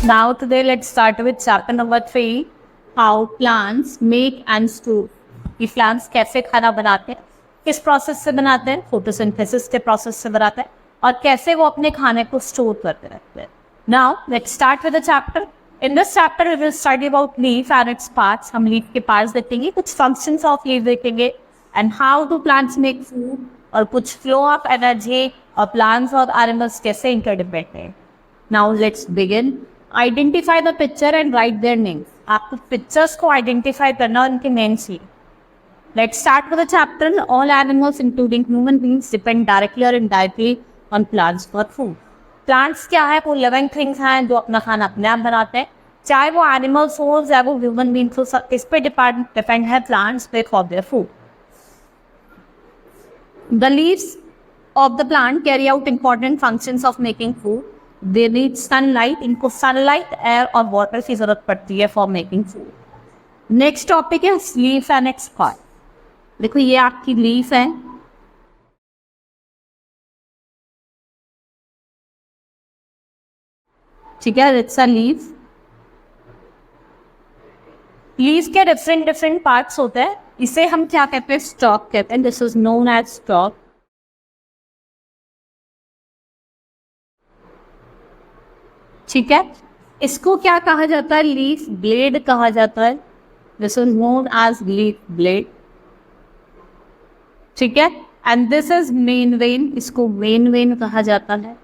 Now today let's start with chapter number 3, how plants make and store. ये plants कैसे खाना बनाते हैं, किस प्रोसेस से बनाते हैं, फोटोसिंथेसिस के प्रोसेस से बनाते हैं और कैसे वो अपने खाने को स्टोर करते रहते हैं. Now let's start with the chapter. In this chapter we will study about leaf and its parts. हम leaf के parts देखेंगे, कुछ functions of leaf देखेंगे and how do plants make food और कुछ flow of energy और plants और animals कैसे interdependent हैं. Now let's begin. Identify the picture and write their names. आपको pictures को identify करना और उनके names लिखना. Let's start with the chapter. All animals, including human beings, depend directly or indirectly on plants for food. Plants क्या है? वो living things हैं जो अपना खाना अपने आप बनाते हैं. चाहे वो animals हो या वो human beings हो, इस पे depend है plants पे for their food. The leaves of the plant carry out important functions of making food. They need sunlight. इनको sunlight, air और water की जरूरत पड़ती है for making food. Next topic है leaf and its part. देखो ये आपकी लीफ है. ठीक है, इट्स अ लीफ. लीफ के डिफरेंट पार्ट्स होते हैं. इसे हम क्या कहते हैं? स्टॉक कहते हैं. This is known as stock. ठीक है, इसको क्या कहा जाता है? लीफ ब्लेड कहा जाता है. This is known as leaf blade. ठीक है, and this is main vein. इसको मेन वेन कहा जाता है.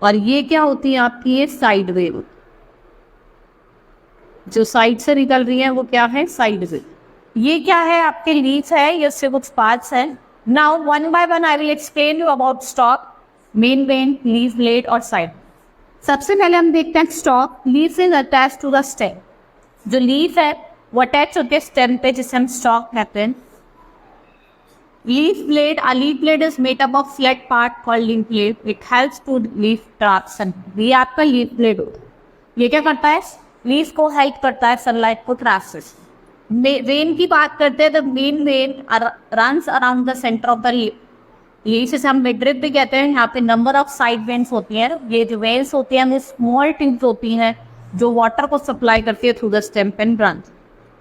और ये क्या होती है आपकी? ये साइड वेन. जो साइड से निकल रही है वो क्या है? Side when. ये क्या है? आपके लीफ है. ये सिर्फ कुछ पार्ट्स हैं. Now one by one I will explain you about stock, main vein, leaf blade और साइड. सबसे पहले हम देखते हैं stock. Leaf is attach to the stem. जो लीफ है वो अटैच होते हैं स्टेम पे, जिसे हम स्टॉक कहते हैं. Leaf blade, a leaf blade is made up of flat part called leaf blade. It helps to leaf trap sun. ये आपका लीफ ब्लेड होता है. ये क्या करता है? लीफ को हेल्प करता है सनलाइट को ट्रैप से. वेन की बात करते हैं तो main vein runs around the centre of the leaf. इसे हम मिडरिप भी कहते हैं. यहाँ पे नंबर ऑफ साइड वेन्स होती हैं. ये जो वेन्स होती हैं वो स्मॉल ट्यूब्स होती हैं जो वाटर को सप्लाई करती है through the stem and branch.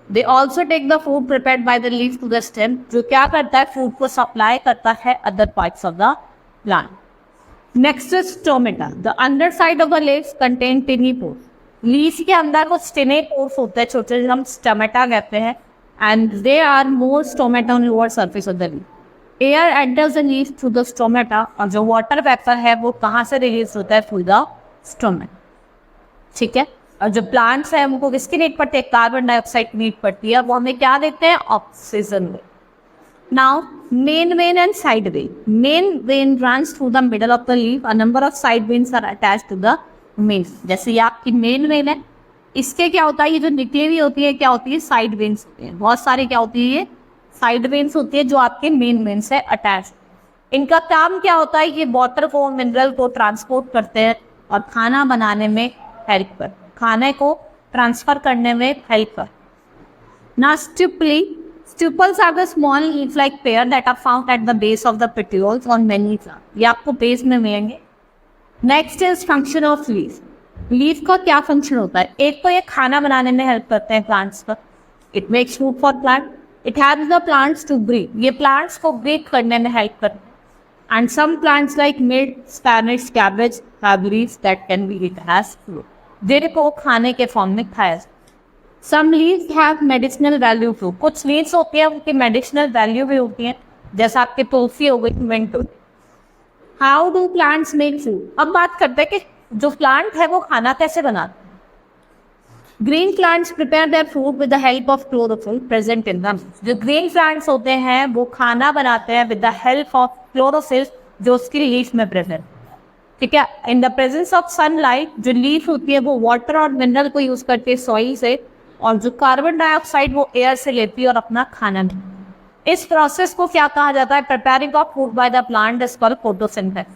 They also take the food prepared by the leaf to the stem, जो क्या करता है? फूड को सप्लाई करता है other parts of the plant. Next is stomata. The under side of the leaves contain टिनी pores. Leaf के अंदर वो टिनी पोर्स होते हैं छोटे, हम स्टोमेटा कहते हैं. And they are more stomata on lower surface of the leaf. Air enters the leaf through the stomata. और जो वाटर वेपर है वो कहाँ से रिलीज होता है? Through the stomata. ठीक है, और जो प्लांट्स हैं उनको किसकी नीड पड़ती है? कार्बन डाइऑक्साइड की नीड पड़ती है. वो हमें क्या देते हैं? Oxygen. Now main vein and side vein. Main vein runs through the middle of the leaf. A number of side veins are attach to the main. जैसे ये आपकी मेन वेन है, इसके क्या होता है? ये जो निकली हुई होती है क्या होती है? साइड वेन्स होती हैं. बहुत सारी क्या होती है? ये साइड वेन्स होती है जो आपके मेन वेन से अटैच. इनका काम क्या होता है? ये वाटर को, मिनरल को ट्रांसपोर्ट करते हैं और खाना बनाने में हेल्प करते हैं, खाने को ट्रांसफर करने में हेल्प कर. ना stipules are the small leaf like pair that are found at the base of the petioles on many plant. ये आपको बेस में मिलेंगे. Next is function of leaf. Leaf का क्या फंक्शन होता है? एक तो ये खाना बनाने में हेल्प करते हैं प्लांट्स का. It makes food for plant. It helps the plants to breathe. ये प्लांट्स को ब्रीथ करने में हेल्प करते हैं. And some plants like mirch, spinach, cabbage have leaves that can be eaten as food. जिन्हें को खाने के फॉर्म में खाया. Some leaves have medicinal value too. कुछ लीव्स होती हैं उनकी मेडिसिनल वैल्यू भी होती हैं, जैसा आपके तुलसी हो गई, मिंट हो गई. How do plants make food? अब बात करते हैं कि जो प्लांट है वो खाना कैसे बनाते हैं. Green plants prepare their food with the help of chlorophyll present in them. जो ग्रीन प्लांट्स होते हैं वो खाना बनाते हैं with the help of chlorophyll जो उसकी लीफ में प्रेजेंट. ठीक है, in the presence of sunlight जो लीफ होती है वो वाटर और मिनरल को यूज करती है सॉइल से, और जो कार्बन डाइऑक्साइड वो एयर से लेती है और अपना खाना नहीं. इस प्रोसेस को क्या कहा जाता है? Preparing of food by the plant is called photosynthesis.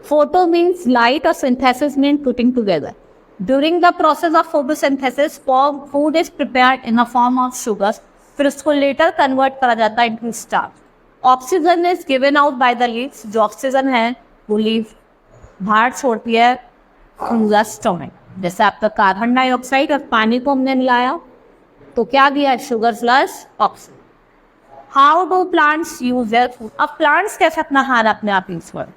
Photo means light और synthesis means putting together. During the process of photosynthesis food is prepared in the form of sugars. फिर उसको लेटर कन्वर्ट करा जाता है into starch. Oxygen is given out by the leaves. जो oxygen है वो leaf बाहर छोड़ती है खुला स्टोमक। जैसे आपका कार्बन डाइऑक्साइड और पानी को हमने मिलाया तो क्या दिया, sugar plus oxygen. How do plants use their food? अब प्लांट्स कैसे अपना आहार अपने आप यूज कर?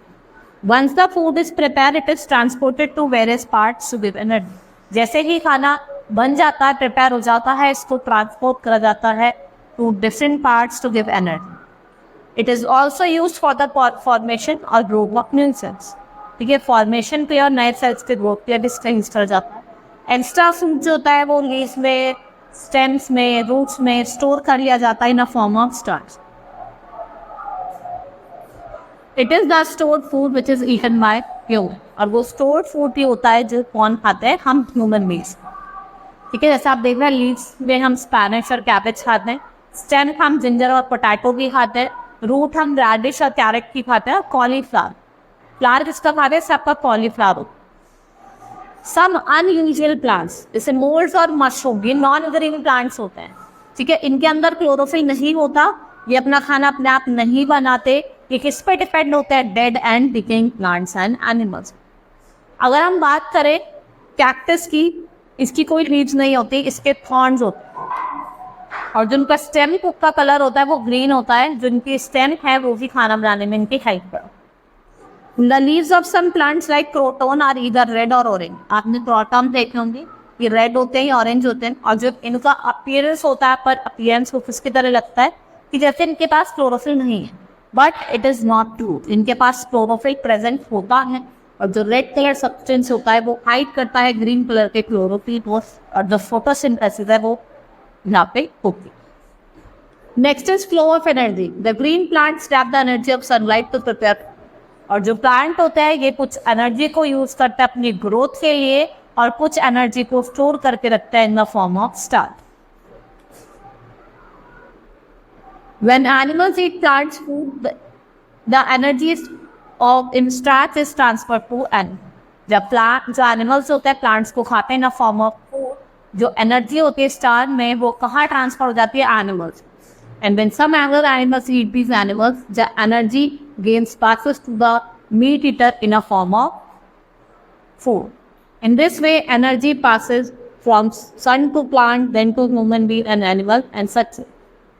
Once the food is prepare it is transported to various parts to give energy. जैसे ही खाना बन जाता है, प्रिपेयर हो जाता है, इसको ट्रांसपोर्ट करा जाता है to different parts to give energy. It is also use for the formation और ग्रोथ ऑफ न्यू सेल्स। ठीक है, फॉर्मेशन पे और नए सेल्स के ग्रोथ पे इसका यूज करा जाता है। एक्स्ट्रा फूड जो होता है वो लीव्स में, स्टेम्स में, रूट्स में स्टोर कर लिया जाता है in a form of starch. It is the stored food which is eaten by human. और वो स्टोर्ड फूड ही होता है जो कौन खाते हैं, हम ह्यूमन बींग्स। ठीक है, जैसे आप देख रहे हैं लीव्स में हम स्पैनिश और कैबेज खाते हैं, स्टेम हम जिंजर और पोटैटो की खाते हैं, रूट हम रेडिश और कैरेट की खाते हैं, कॉलीफ्लावर। फ्लावर किसका खाते हैं, सबका कॉलीफ्लावर। सम अनयूजुअल प्लांट्स जैसे मोल्ड्स और मशरूम, ये नॉन ग्रीन प्लांट्स होते हैं। ठीक है, इनके अंदर क्लोरोफिल नहीं होता, ये अपना खाना अपने आप नहीं बनाते। ये किस पे डिपेंड होते हैं, dead and decaying plants and animals. अगर हम बात करें कैक्टस की, इसकी कोई लीव्स नहीं होती, इसके थॉर्न्स होते हैं और जिनका स्टेम का कलर होता है वो ग्रीन होता है। जिनकी स्टेम है वो भी खाना बनाने में इनकी हेल्प करता है। The leaves of some plants like croton are either red or orange। आपने क्रोटन देखे होंगे, ये रेड होते हैं, ऑरेंज होते हैं। और जो इनका अपीयरेंस होता है, पर अपीयरेंस को किसकी तरह लगता है कि जैसे इनके पास क्लोरोफिल नहीं है, but it is not true. इनके पास क्लोरोफिल प्रेजेंट होता है और जो रेड कलर सब्सटेंस होता है वो हाइड करता है ग्रीन कलर के क्लोरोफिल को, और जो फोटोसिंथेसिस है वो यहाँ पे होती है। Next is flow of energy. The green plants trap the energy of sunlight to prepare. और जो प्लांट होता है ये कुछ एनर्जी को यूज करता है अपनी ग्रोथ के लिए और कुछ एनर्जी को स्टोर करके रखता है इन the form of starch. When animals eat plants food, the energy in starch is transferred to animal. जो एनिमल्स होते हैं प्लांट्स को खाते हैं इन फॉर्म ऑफ फूड, जो एनर्जी होती है स्टार्च में वो कहाँ ट्रांसफर हो जाती है, animals. And when some other animals eat these animals, the energy gains passes to the meat eater in a form of food. In this way, energy passes from sun to plant, then to human being and animal, and such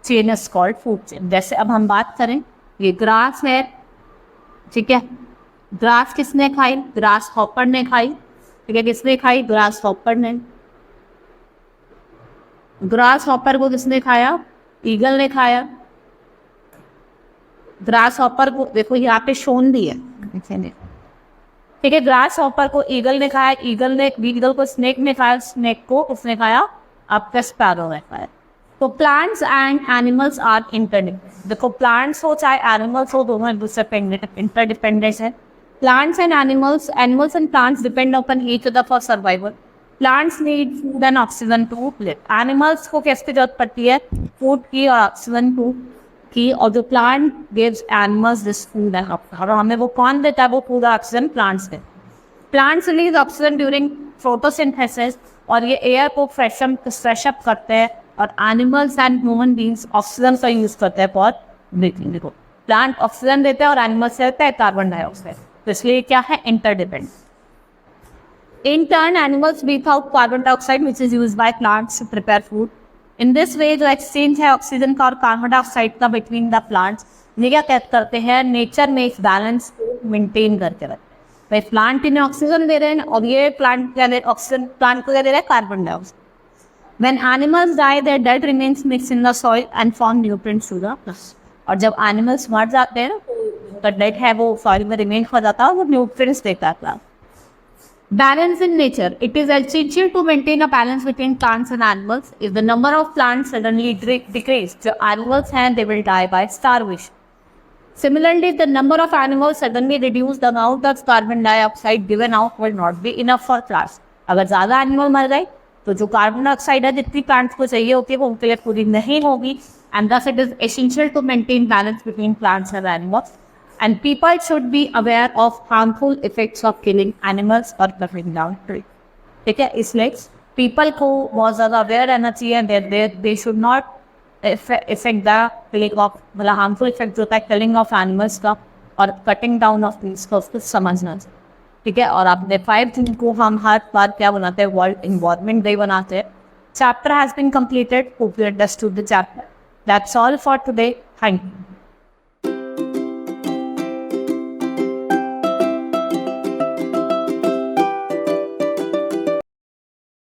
chain is called food chain. जैसे अब हम बात करें, ये grass है, ठीक है, grass किसने खाई, ग्रास हॉपर ने खाई। ठीक है, किसने खाई, ग्रास हॉपर ने। ग्रास हॉपर को किसने खाया, ईगल ने खाया। ग्रास हॉपर को देखो यहाँ पे शोन दी है, ठीक है, ग्रास हॉपर को ईगल ने खाया, ईगल को स्नेक ने खाया, स्नेक को उसने खाया आपका स्पैरो ने खाया। तो plants and animals are interdependent. देखो प्लांट्स हो चाहे एनिमल्स हो, दोनों एक दूसरे पे इंटरडिपेंडेंट है। Plants and animals and plants depend upon each other for survival. Plants need food and oxygen to live. Animals को किसकी जरूरत पड़ती है, फूड की और ऑक्सीजन की। और जो plant gives animals this food and oxygen, और हमें वो कौन देता है, वो फूड ऑक्सीजन प्लांट्स देते। Plants release oxygen during photosynthesis, और ये एयर को फ्रेश अप करते हैं। और animals and human beings oxygen का यूज करते हैं फॉर ब्रीथिंग। देखो प्लांट ऑक्सीजन देते हैं और एनिमल्स देते हैं कार्बन डाइऑक्साइड, तो इसलिए क्या है, interdependent. In turn, animals breathe out carbon dioxide, which is used by plants to prepare food. In this way, जो exchange है ऑक्सीजन का और कार्बन डाइऑक्साइड का between the plants, ये क्या करते हैं, नेचर में इस बैलेंस को मेंटेन करके रखते हैं। भाई प्लांट इन्हें ऑक्सीजन दे रहे हैं और ये प्लांट क्या दे, ऑक्सीजन प्लांट को क्या दे रहे हैं, carbon dioxide. When animals die, their dead remains mixed in the soil and form nutrients to the plants. और जब एनिमल्स मर जाते हैं तो डेड है वो सॉइल में रिमेन हो जाता है और वो न्यूट्रिएंट्स देता है plant. Balance in nature. It is essential to maintain a balance between plants and animals. If the number of plants suddenly decrease, the animals and they will die by starvation. Similarly, if the number of animals suddenly reduce, the amount of carbon dioxide given out will not be enough for plants. अगर ज़्यादा animal मर गए तो जो carbon dioxide है जितनी plants को चाहिए होती है वो उनके लिए पूरी नहीं होगी, and thus it is essential to maintain balance between plants and animals. And people should be aware of harmful effects of killing animals or cutting down trees. ठीक है, इसलिए people को बहुत ज़्यादा अवेयर रहना चाहिए, they should not affect the killing of, मतलब harmful effect जो होता है killing of animals का और cutting down of trees का, उसको समझना चाहिए। ठीक है। और अपने 5 जून को हम हर बार क्या बनाते हैं, वर्ल्ड इन्वायरमेंट डे बनाते हैं। Chapter has been completed, hope you understood the chapter. That's all for today, thank you.